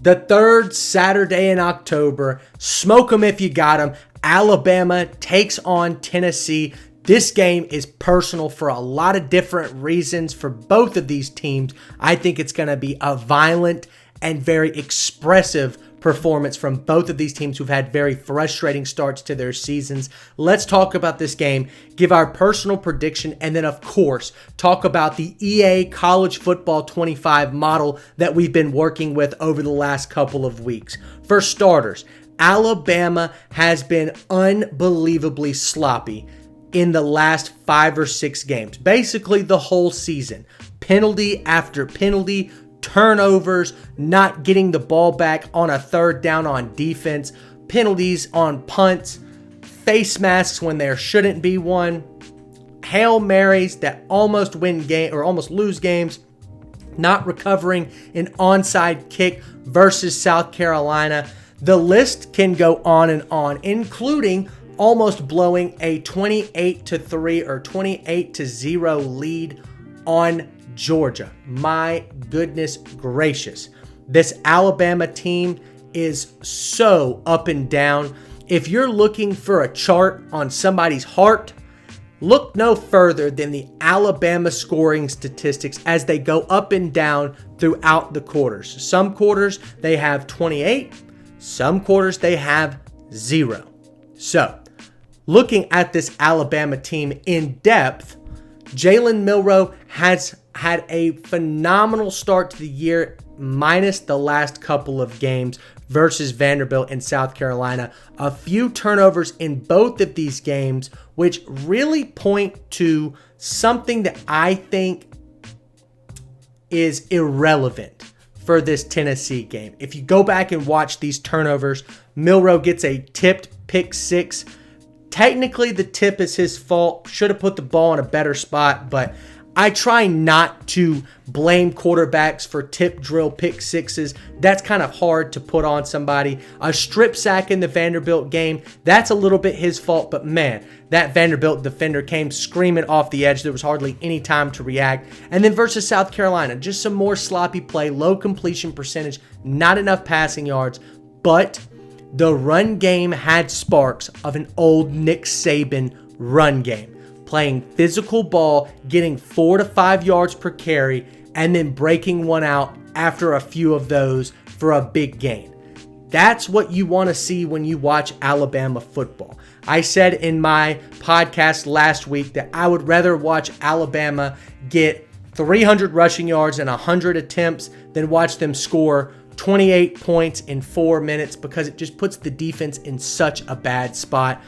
The third Saturday in October. Smoke 'em if you got 'em. Alabama takes on Tennessee. This game is personal for a lot of different reasons for both of these teams. I think it's going to be a violent and very expressive performance from both of these teams who've had very frustrating starts to their seasons. Let's talk about this game, give our personal prediction, and then, of course, talk about the EA College Football 25 model that we've been working with over the last couple of weeks. For starters, Alabama has been unbelievably sloppy in the last 5 or 6 games, basically the whole season. Penalty after penalty, turnovers, not getting the ball back on a third down on defense, penalties on punts, face masks when there shouldn't be one, Hail Marys that almost win game or almost lose games, not recovering an onside kick versus South Carolina. The list can go on, including almost blowing a 28-3 or 28-0 lead on Georgia. My goodness gracious. This Alabama team is so up and down. If you're looking for a chart on somebody's heart, look no further than the Alabama scoring statistics as they go up and down throughout the quarters. Some quarters they have 28, some quarters they have 0. So, looking at this Alabama team in depth, Jalen Milroe has had a phenomenal start to the year, minus the last couple of games versus Vanderbilt and South Carolina. A few turnovers in both of these games, which really point to something that I think is irrelevant for this Tennessee game. If you go back and watch these turnovers, Milroe gets a tipped pick 6. Technically, the tip is his fault. Should have put the ball in a better spot, but I try not to blame quarterbacks for tip drill pick 6s. That's kind of hard to put on somebody. A strip sack in the Vanderbilt game, that's a little bit his fault, but man, that Vanderbilt defender came screaming off the edge. There was hardly any time to react. And then versus South Carolina, just some more sloppy play, low completion percentage, not enough passing yards, but the run game had sparks of an old Nick Saban run game. Playing physical ball, getting 4 to 5 yards per carry, and then breaking one out after a few of those for a big gain. That's what you want to see when you watch Alabama football. I said in my podcast last week that I would rather watch Alabama get 300 rushing yards and 100 attempts than watch them score 28 points in 4 minutes, because it just puts the defense in such a bad spot.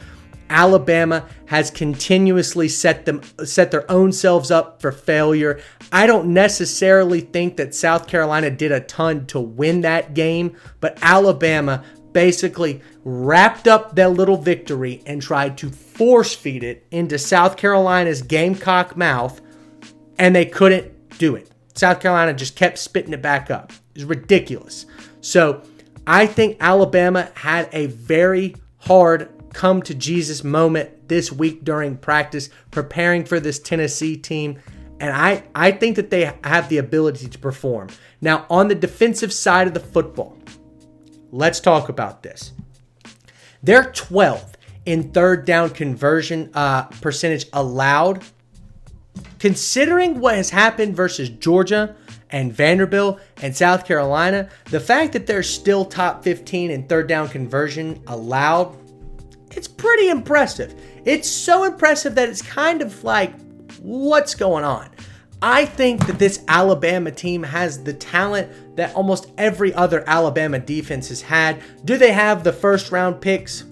Alabama has continuously set their own selves up for failure. I don't necessarily think that South Carolina did a ton to win that game, but Alabama basically wrapped up their little victory and tried to force feed it into South Carolina's Gamecock mouth, and they couldn't do it. South Carolina just kept spitting it back up. It's ridiculous. So I think Alabama had a very hard come to Jesus moment this week during practice, preparing for this Tennessee team. And I think that they have the ability to perform. Now, on the defensive side of the football, let's talk about this. They're 12th in third down conversion percentage allowed. Considering what has happened versus Georgia and Vanderbilt and South Carolina, the fact that they're still top 15 in third down conversion allowed, it's pretty impressive. It's so impressive that it's kind of like, what's going on? I think that this Alabama team has the talent that almost every other Alabama defense has had. Do they have the first round picks?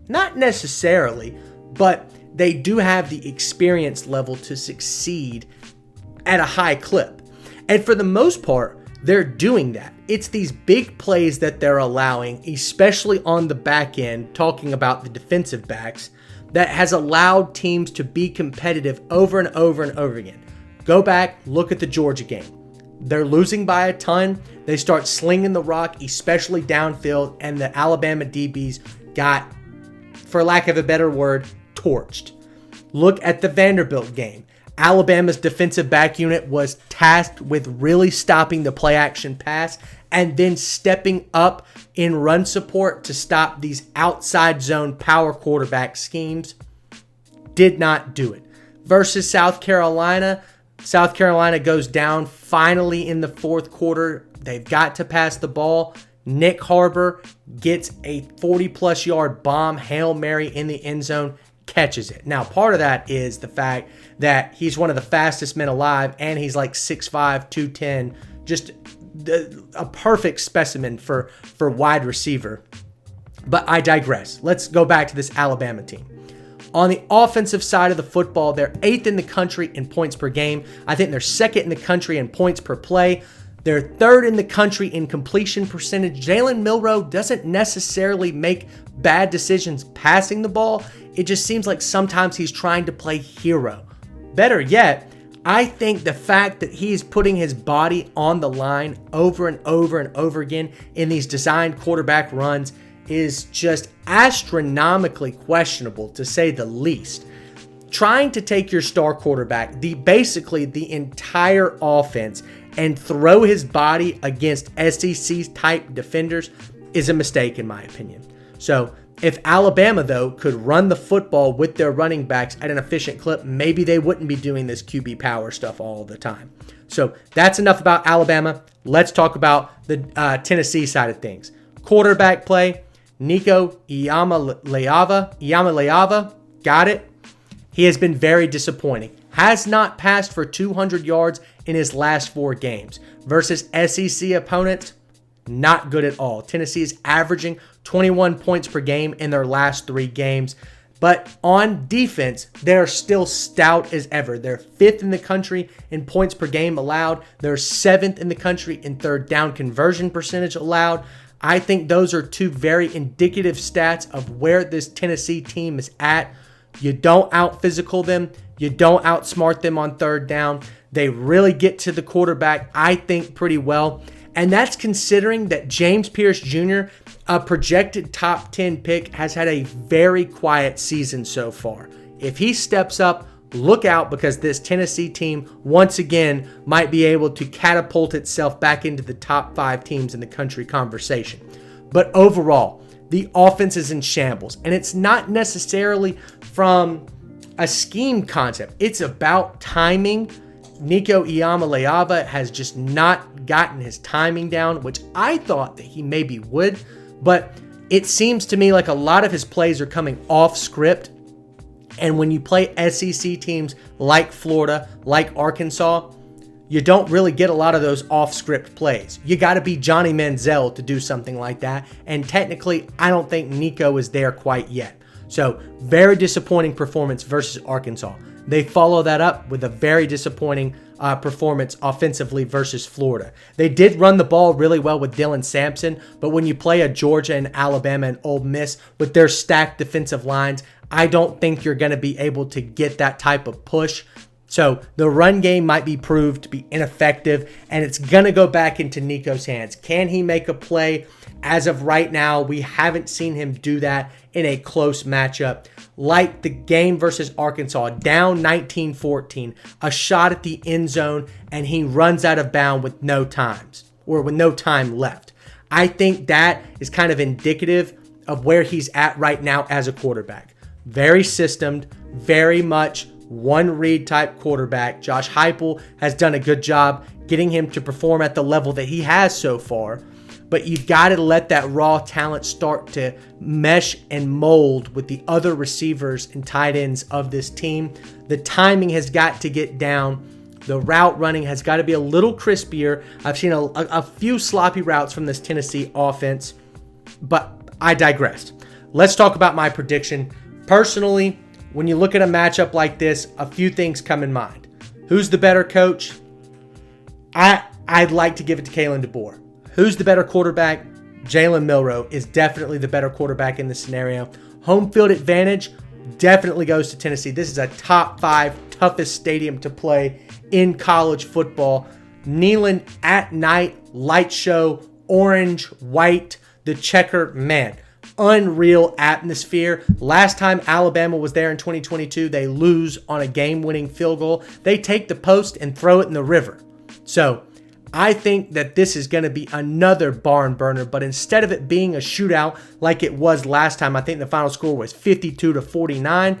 Not necessarily, but they do have the experience level to succeed at a high clip. And for the most part, they're doing that. It's these big plays that they're allowing, especially on the back end, talking about the defensive backs, that has allowed teams to be competitive over and over and over again. Go back, look at the Georgia game. They're losing by a ton. They start slinging the rock, especially downfield, and the Alabama DBs got, for lack of a better word, torched. Look at the Vanderbilt game. Alabama's defensive back unit was tasked with really stopping the play action pass, and then stepping up in run support to stop these outside zone power quarterback schemes. Did not do it. Versus South Carolina goes down finally in the fourth quarter. They've got to pass the ball. Nick Harbor gets a 40-plus yard bomb, Hail Mary in the end zone, catches it. Now, part of that is the fact that he's one of the fastest men alive, and he's like 6'5", 210, just a perfect specimen for wide receiver. But I digress. Let's go back to this Alabama team. On the offensive side of the football, they're 8th in the country in points per game. I think they're 2nd in the country in points per play. They're 3rd in the country in completion percentage. Jalen Milroe doesn't necessarily make bad decisions passing the ball. It just seems like sometimes he's trying to play hero. Better yet, I think the fact that he's putting his body on the line over and over and over again in these designed quarterback runs is just astronomically questionable, to say the least. Trying to take your star quarterback, basically the entire offense, and throw his body against SEC-type defenders is a mistake, in my opinion. So if Alabama, though, could run the football with their running backs at an efficient clip, maybe they wouldn't be doing this QB power stuff all the time. So that's enough about Alabama. Let's talk about the Tennessee side of things. Quarterback play, Nico Iamaleava, got it. He has been very disappointing. Has not passed for 200 yards in his last 4 games. Versus SEC opponents, not good at all. Tennessee is averaging 21 points per game in their last 3 games. But on defense, they're still stout as ever. They're 5th in the country in points per game allowed. They're 7th in the country in third down conversion percentage allowed. I think those are 2 very indicative stats of where this Tennessee team is at. You don't out-physical them. You don't outsmart them on third down. They really get to the quarterback, I think, pretty well. And that's considering that James Pierce Jr., a projected top 10 pick, has had a very quiet season so far. If he steps up, look out, because this Tennessee team, once again, might be able to catapult itself back into the top 5 teams in the country conversation. But overall, the offense is in shambles, and it's not necessarily from a scheme concept. It's about timing. Nico Iamaleava has just not gotten his timing down, which I thought that he maybe would, but it seems to me like a lot of his plays are coming off script. And when you play SEC teams like Florida, like Arkansas, you don't really get a lot of those off-script plays. You got to be Johnny Manziel to do something like that. And technically, I don't think Nico is there quite yet. So, very disappointing performance versus Arkansas. They follow that up with a very disappointing performance offensively versus Florida. They did run the ball really well with Dylan Sampson, but when you play a Georgia and Alabama and Ole Miss with their stacked defensive lines, I don't think you're going to be able to get that type of push. So the run game might be proved to be ineffective, and it's going to go back into Nico's hands. Can he make a play? As of right now, we haven't seen him do that in a close matchup. Like the game versus Arkansas, down 19-14, a shot at the end zone, and he runs out of bounds with no time left. I think that is kind of indicative of where he's at right now as a quarterback. Very systemed, very much one read type quarterback. Josh Heupel has done a good job getting him to perform at the level that he has so far. But you've got to let that raw talent start to mesh and mold with the other receivers and tight ends of this team. The timing has got to get down. The route running has got to be a little crispier. I've seen a few sloppy routes from this Tennessee offense, but I digressed. Let's talk about my prediction. Personally, when you look at a matchup like this, a few things come in mind. Who's the better coach? I'd like to give it to Kalen DeBoer. Who's the better quarterback? Jalen Milroe is definitely the better quarterback in this scenario. Home field advantage definitely goes to Tennessee. This is a top 5 toughest stadium to play in college football. Neyland at night, light show, orange, white, the checker, man. Unreal atmosphere. Last time Alabama was there in 2022, they lose on a game-winning field goal. They take the post and throw it in the river. So I think that this is going to be another barn burner, but instead of it being a shootout like it was last time, I think the final score was 52-49.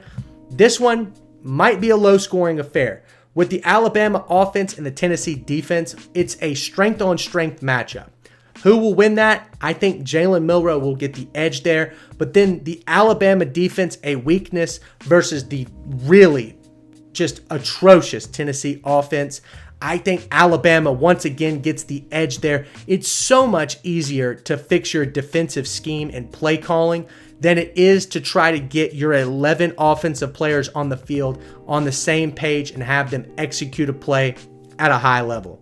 This one might be a low-scoring affair. With the Alabama offense and the Tennessee defense, it's a strength-on-strength matchup. Who will win that? I think Jalen Milroe will get the edge there, but then the Alabama defense, a weakness versus the really just atrocious Tennessee offense. I think Alabama once again gets the edge there. It's so much easier to fix your defensive scheme and play calling than it is to try to get your 11 offensive players on the field on the same page and have them execute a play at a high level.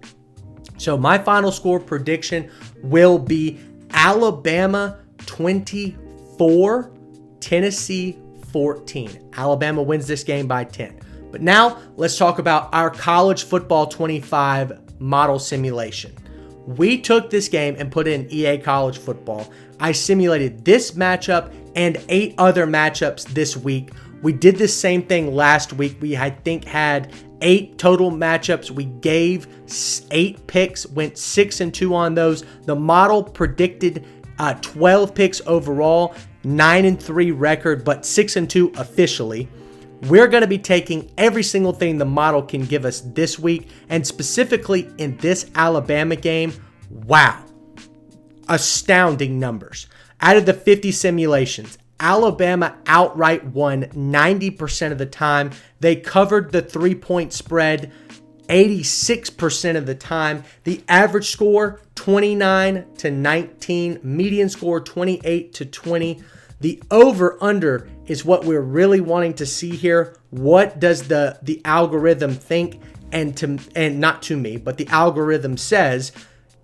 So my final score prediction will be Alabama 24, Tennessee 14. Alabama wins this game by 10. But now let's talk about our college football 25 model simulation. We took this game and put in EA College Football. I simulated this matchup and 8 other matchups this week. We did the same thing last week. We, I think, had 8 total matchups. We gave 8 picks, went 6-2 on those. The model predicted 12 picks overall, 9-3 record, but 6-2 officially. We're going to be taking every single thing the model can give us this week, and specifically in this Alabama game. Wow. Astounding numbers. Out of the 50 simulations, Alabama outright won 90% of the time. They covered the 3-point spread 86% of the time. The average score 29-19, median score 28-20. The over-under is what we're really wanting to see here. What does the algorithm think? And not to me, but the algorithm says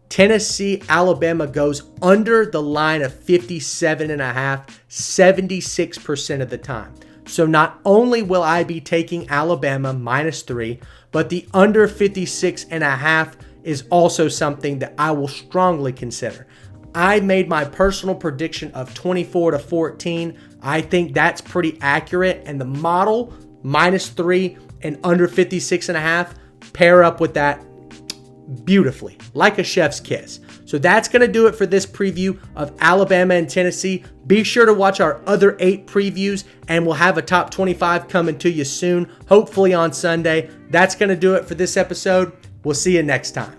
Tennessee, Alabama goes under the line of 57.5, 76% of the time. So not only will I be taking Alabama -3, but the under 56.5 is also something that I will strongly consider. I made my personal prediction of 24-14. I think that's pretty accurate. And the model, -3 and under 56.5, pair up with that beautifully, like a chef's kiss. So that's going to do it for this preview of Alabama and Tennessee. Be sure to watch our other 8 previews, and we'll have a top 25 coming to you soon, hopefully on Sunday. That's going to do it for this episode. We'll see you next time.